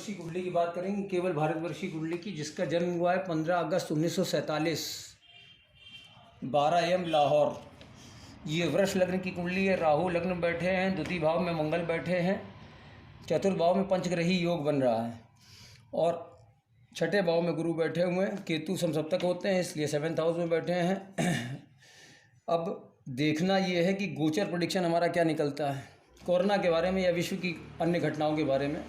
भारतवर्षीय कुंडली की बात करेंगे, केवल भारतवर्षीय कुंडली की, जिसका जन्म हुआ है 15 अगस्त 1947 12 AM लाहौर। ये वृष लग्न की कुंडली है। राहु लग्न में बैठे हैं, द्वितीय भाव में मंगल बैठे हैं, चतुर्थ भाव में पंचग्रही योग बन रहा है और छठे भाव में गुरु बैठे हुए हैं। केतु समसप्तक होते हैं, इसलिए 7th हाउस में बैठे हैं। अब देखना ये है कि गोचर प्रेडिक्शन हमारा क्या निकलता है कोरोना के बारे में या विश्व की अन्य घटनाओं के बारे में।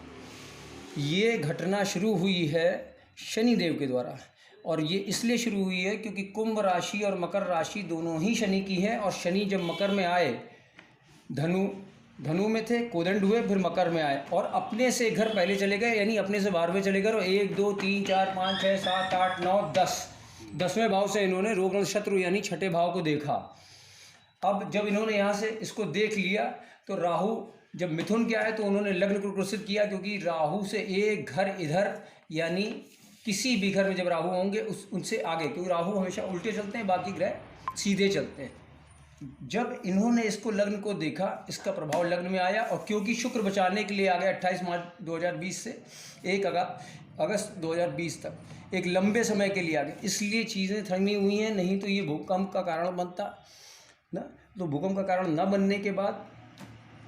ये घटना शुरू हुई है शनि देव के द्वारा, और ये इसलिए शुरू हुई है क्योंकि कुंभ राशि और मकर राशि दोनों ही शनि की है। और शनि जब मकर में आए, धनु में थे, कोदंड हुए, फिर मकर में आए और अपने से घर पहले चले गए, यानी अपने से 12वें चले गए और 1 2 3 4 5 6 7 8 9 10वें भाव से इन्होंने रोग शत्रु यानी छठे भाव को देखा। अब जब इन्होंने यहाँ से इसको देख लिया तो राहु जब मिथुन के आए तो उन्होंने लग्न को ग्रसित किया, क्योंकि राहु से एक घर इधर, यानी किसी भी घर में जब राहु होंगे उनसे आगे, क्योंकि राहु हमेशा उल्टे चलते हैं, बाकी ग्रह सीधे चलते हैं। जब इन्होंने इसको लग्न को देखा, इसका प्रभाव लग्न में आया, और क्योंकि शुक्र बचाने के लिए आ गया 28 मार्च 2020 से 1 अगस्त 2020 तक, एक लंबे समय के लिए आ गए, इसलिए चीज़ें थमी हुई हैं। नहीं तो ये भूकंप का कारण बनता ना, तो भूकंप का कारण न बनने के बाद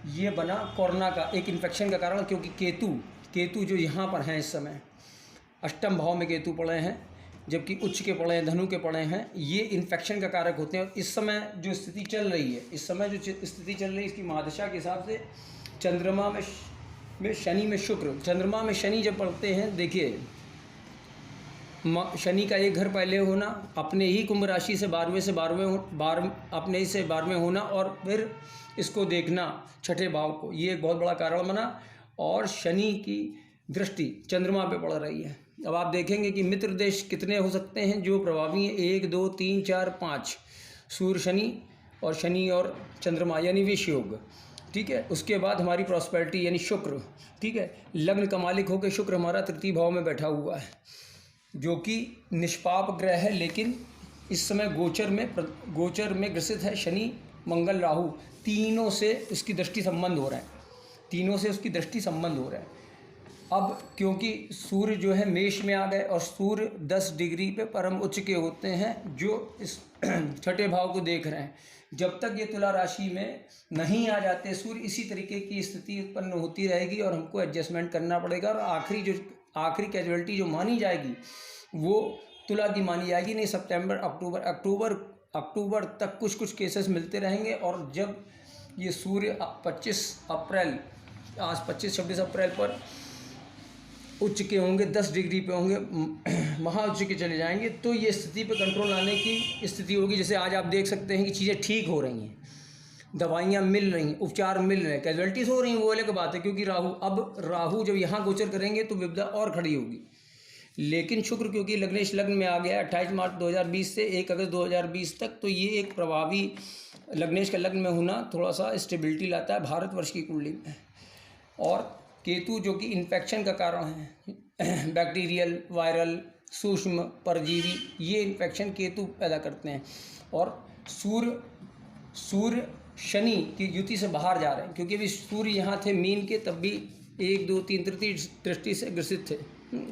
ये बना कोरोना का एक इन्फेक्शन का कारण, क्योंकि केतु जो यहाँ पर हैं इस समय 8वें भाव में केतु पड़े हैं, जबकि उच्च के पड़े हैं, धनु के पड़े हैं, ये इन्फेक्शन का कारक होते हैं। और इस समय जो स्थिति चल रही है, इसकी महादशा के हिसाब से चंद्रमा में शनि में शुक्र, चंद्रमा में शनि जब पढ़ते हैं, देखिए शनि का एक घर पहले होना, अपने ही कुंभ राशि से 12वें से 12वें होना, और फिर इसको देखना छठे भाव को, ये एक बहुत बड़ा कारण बना। और शनि की दृष्टि चंद्रमा पे पड़ रही है। अब आप देखेंगे कि मित्र देश कितने हो सकते हैं जो प्रभावी हैं, 1 2 3 4 5, सूर्य शनि और चंद्रमा यानी विष योग, ठीक है। उसके बाद हमारी प्रॉस्पेरिटी यानी शुक्र, ठीक है। लग्न का मालिक होकर शुक्र हमारा तृतीय भाव में बैठा हुआ है, जो कि निष्पाप ग्रह है, लेकिन इस समय गोचर में ग्रसित है शनि मंगल राहु, तीनों से उसकी दृष्टि संबंध हो रहा है। अब क्योंकि सूर्य जो है मेष में आ गए और सूर्य 10 डिग्री पे परम उच्च के होते हैं, जो इस छठे भाव को देख रहे हैं। जब तक ये तुला राशि में नहीं आ जाते सूर्य, इसी तरीके की स्थिति उत्पन्न होती रहेगी और हमको एडजस्टमेंट करना पड़ेगा। और आखिरी कैजुअलिटी जो मानी जाएगी वो तुला की मानी जाएगी। नहीं, सितंबर अक्टूबर तक कुछ केसेस मिलते रहेंगे। और जब ये सूर्य 26 26 अप्रैल पर उच्च के होंगे, 10 डिग्री पे होंगे, महाउच्च के चले जाएंगे, तो ये स्थिति पे कंट्रोल आने की स्थिति होगी। जैसे आज आप देख सकते हैं कि चीज़ें ठीक हो रही हैं, दवाइयाँ मिल रही हैं, उपचार मिल रहे हैं, कैजुअलिटीज़ हो रही हैं, वो अलग बात है। क्योंकि राहु जब यहाँ गोचर करेंगे तो विपदा और खड़ी होगी। लेकिन शुक्र क्योंकि लग्नेश लग्न में आ गया 28 मार्च 2020 से 1 अगस्त 2020 तक, तो ये एक प्रभावी लग्नेश का लग्न में होना थोड़ा सा स्टेबिलिटी लाता है भारतवर्ष की कुंडली में। और केतु जो कि इन्फेक्शन का कारण है, बैक्टीरियल, वायरल, सूक्ष्म परजीवी, ये इन्फेक्शन केतु पैदा करते हैं। और सूर्य शनि की युति से बाहर जा रहे हैं, क्योंकि अभी सूर्य यहाँ थे मीन के, तब भी 1 2 3 तृतीय दृष्टि से ग्रसित थे।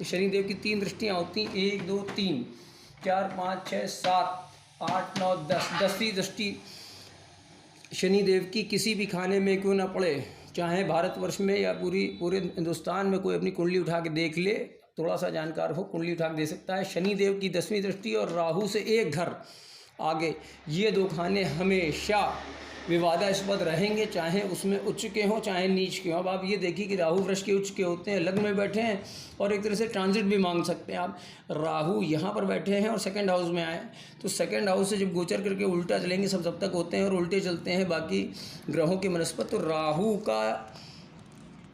शनिदेव की 3 दृष्टियाँ होती हैं, 1 2 3 4 5 6 7 8 9 10, 10वीं दृष्टि शनिदेव की किसी भी खाने में क्यों ना पड़े, चाहे भारतवर्ष में या पूरे हिंदुस्तान में कोई अपनी कुंडली उठा के देख ले, थोड़ा सा जानकार हो, कुंडली उठा के दे सकता है। शनिदेव की 10वीं दृष्टि और राहु से एक घर आगे, ये 2 खाने हमेशा विवादास्पद रहेंगे, चाहे उसमें उच्च के हों चाहे नीच के हों। अब आप ये देखिए कि राहु वृष के उच्च के होते हैं, लग्न में बैठे हैं, और एक तरह से ट्रांजिट भी मांग सकते हैं आप। राहु यहाँ पर बैठे हैं और 2nd हाउस में आए, तो 2nd हाउस से जब गोचर करके उल्टा चलेंगे, सब तक होते हैं और उल्टे चलते हैं बाकी ग्रहों के मनस्पत। तो राहु का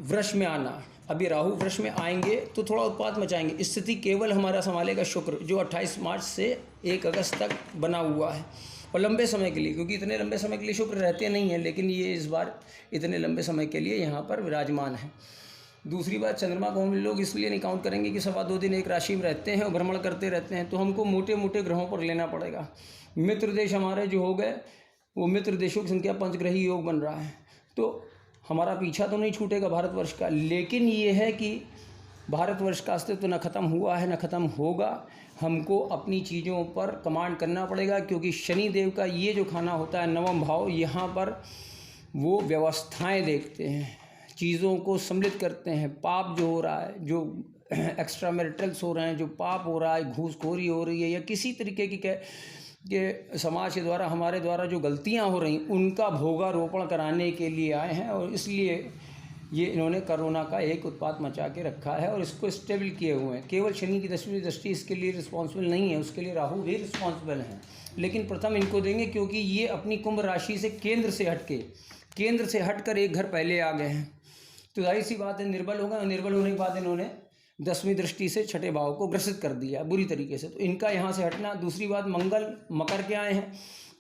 वृष में आना, अभी राहु वृष में आएंगे तो थोड़ा उत्पात मचाएंगे। स्थिति केवल हमारा संभालेगा शुक्र, जो 28 मार्च से 1 अगस्त तक बना हुआ है, और लंबे समय के लिए, क्योंकि इतने लंबे समय के लिए शुक्र रहते नहीं हैं, लेकिन ये इस बार इतने लंबे समय के लिए यहाँ पर विराजमान है। दूसरी बात, चंद्रमा को हम लोग इसलिए नहीं काउंट करेंगे कि 2.25 दिन एक राशि में रहते हैं और भ्रमण करते रहते हैं, तो हमको मोटे मोटे ग्रहों पर लेना पड़ेगा। मित्र देश हमारे जो हो गए, वो मित्र देशों की संख्या पंचग्रही योग बन रहा है, तो हमारा पीछा तो नहीं छूटेगा भारतवर्ष का। लेकिन ये है कि भारतवर्ष का अस्तित्व न ख़त्म हुआ है न ख़त्म होगा। हमको अपनी चीज़ों पर कमांड करना पड़ेगा, क्योंकि शनिदेव का ये जो खाना होता है नवम भाव, यहाँ पर वो व्यवस्थाएं देखते हैं, चीज़ों को सम्मिलित करते हैं। पाप जो हो रहा है, जो एक्स्ट्रा मैरिटल्स हो रहे हैं, जो पाप हो रहा है, घूसखोरी हो रही है, या किसी तरीके की के समाज के द्वारा हमारे द्वारा जो गलतियां हो रही, उनका भोगारोपण कराने के लिए आए हैं। और इसलिए ये इन्होंने कोरोना का एक उत्पात मचा के रखा है और इसको स्टेबल किए हुए हैं। केवल शनि की 10वीं दृष्टि इसके लिए रिस्पॉन्सिबल नहीं है, उसके लिए राहु भी रिस्पॉन्सिबल हैं, लेकिन प्रथम इनको देंगे क्योंकि ये अपनी कुंभ राशि से केंद्र से हटकर एक घर पहले आ गए हैं। तो जाहिर सी बात है निर्बल हो गए, और निर्बल होने के बाद इन्होंने 10वीं दृष्टि से छठे भाव को ग्रसित कर दिया बुरी तरीके से, तो इनका यहाँ से हटना। दूसरी बात, मंगल मकर के आए हैं,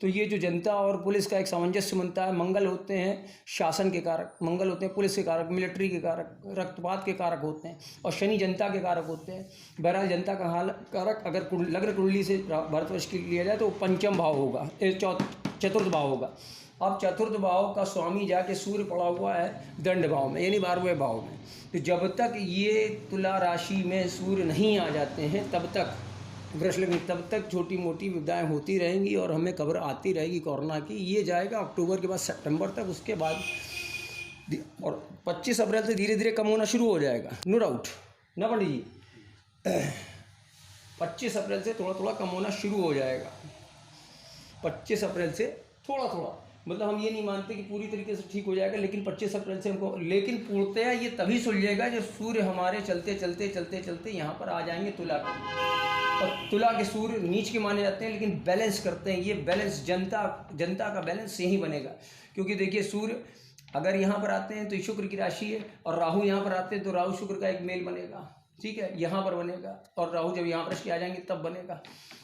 तो ये जो जनता और पुलिस का एक सामंजस्य बनता है। मंगल होते हैं शासन के कारक, मंगल होते हैं पुलिस के कारक, मिलिट्री के कारक, रक्तपात के कारक होते हैं, और शनि जनता के कारक होते हैं। बहरहाल जनता का हाल कारक अगर लग्न कुंडली से भारतवर्ष की लिया जाए तो पंचम भाव होगा, चतुर्थ भाव होगा। अब चतुर्थ भाव का स्वामी जाके सूर्य पड़ा हुआ है दंड भाव में, यानी 12वें भाव में। तो जब तक ये तुला राशि में सूर्य नहीं आ जाते हैं तब तक वृष लग्न, तब तक छोटी मोटी विपदाएं होती रहेंगी और हमें खबर आती रहेगी कोरोना की। ये जाएगा अक्टूबर के बाद सितंबर तक, उसके बाद और 25 अप्रैल से धीरे धीरे कम होना शुरू हो जाएगा, नो डाउट ना पंडित जी। 25 अप्रैल से थोड़ा थोड़ा कम होना शुरू हो जाएगा, 25 अप्रैल से थोड़ा थोड़ा, मतलब हम ये नहीं मानते कि पूरी तरीके से ठीक हो जाएगा, लेकिन 25 अप्रैल से हमको, लेकिन पूर्णतया ये तभी सुलझेगा जब सूर्य हमारे चलते चलते यहाँ पर आ जाएंगे तुला के। और तुला के सूर्य नीच के माने जाते हैं, लेकिन बैलेंस करते हैं। ये बैलेंस जनता का बैलेंस यही बनेगा, क्योंकि देखिए सूर्य अगर यहाँ पर आते हैं तो शुक्र की राशि है, और राहु यहाँ पर आते हैं तो राहु शुक्र का एक मेल बनेगा, ठीक है, यहाँ पर बनेगा, और राहु जब यहाँ पर आ जाएंगे तब बनेगा।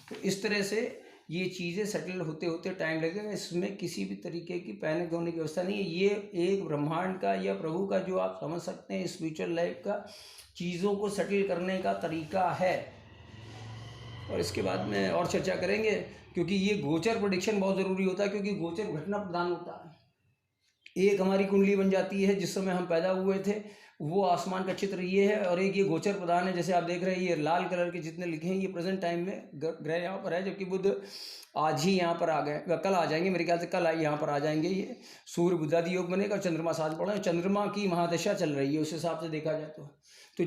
तो इस तरह से ये चीज़ें सेटल होते होते टाइम लगेगा। इसमें किसी भी तरीके की पैनिक होने की व्यवस्था नहीं है। ये एक ब्रह्मांड का या प्रभु का, जो आप समझ सकते हैं स्पिरिचुअल लाइफ का, चीज़ों को सेटल करने का तरीका है। और इसके बाद में और चर्चा करेंगे, क्योंकि ये गोचर प्रेडिक्शन बहुत ज़रूरी होता है, क्योंकि गोचर घटना प्रधान होता है। एक हमारी कुंडली बन जाती है जिस समय हम पैदा हुए थे, वो आसमान का चित्र ये है, और एक ये गोचर प्रधान है। जैसे आप देख रहे हैं ये लाल कलर के जितने लिखे हैं, ये प्रेजेंट टाइम में ग्रह यहाँ पर है, जबकि बुध आज ही यहाँ पर आ गए, कल आ जाएंगे, मेरे ख्याल से कल यहाँ पर आ जाएंगे। ये सूर्य बुधादि योग बनेगा, चंद्रमा साथ पड़ा है, चंद्रमा की महादशा चल रही है उस हिसाब से देखा जाए तो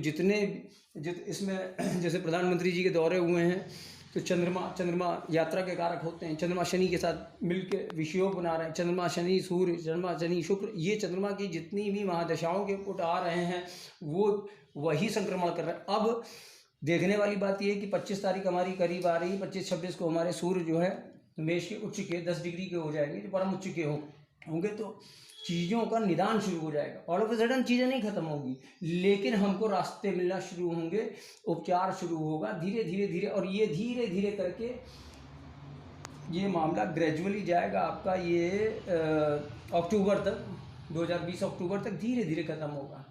इसमें जैसे प्रधानमंत्री जी के दौरे हुए हैं, तो चंद्रमा यात्रा के कारक होते हैं। चंद्रमा शनि के साथ मिलकर विषयोग बना रहे हैं, चंद्रमा शनि सूर्य, चंद्रमा शनि शुक्र, ये चंद्रमा की जितनी भी महादशाओं के पुट आ रहे हैं वो वही संक्रमण कर रहे हैं। अब देखने वाली बात ये है कि 25 तारीख हमारी करीब आ रही है, 25-26 को हमारे सूर्य जो है मेष के उच्च के 10 डिग्री के हो जाएंगे, जो परम उच्च के होंगे, तो चीज़ों का निदान शुरू हो जाएगा। ऑल ऑफ ए सडन चीज़ें नहीं खत्म होगी, लेकिन हमको रास्ते मिलना शुरू होंगे, उपचार शुरू होगा धीरे धीरे, और ये धीरे धीरे करके ये मामला ग्रेजुअली जाएगा आपका ये अक्टूबर तक, 2020 अक्टूबर तक धीरे धीरे खत्म होगा।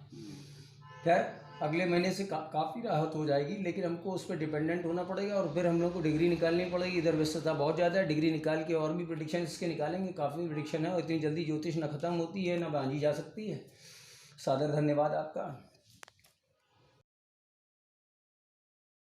खैर अगले महीने से काफ़ी राहत हो जाएगी, लेकिन हमको उस पर डिपेंडेंट होना पड़ेगा, और फिर हम लोग को डिग्री निकालनी पड़ेगी। इधर व्यस्तता बहुत ज़्यादा है, डिग्री निकाल के और भी प्रेडिक्शन इसके निकालेंगे, काफ़ी प्रेडिक्शन है, और इतनी जल्दी ज्योतिष न खत्म होती है न बांधी जा सकती है। सादर धन्यवाद आपका।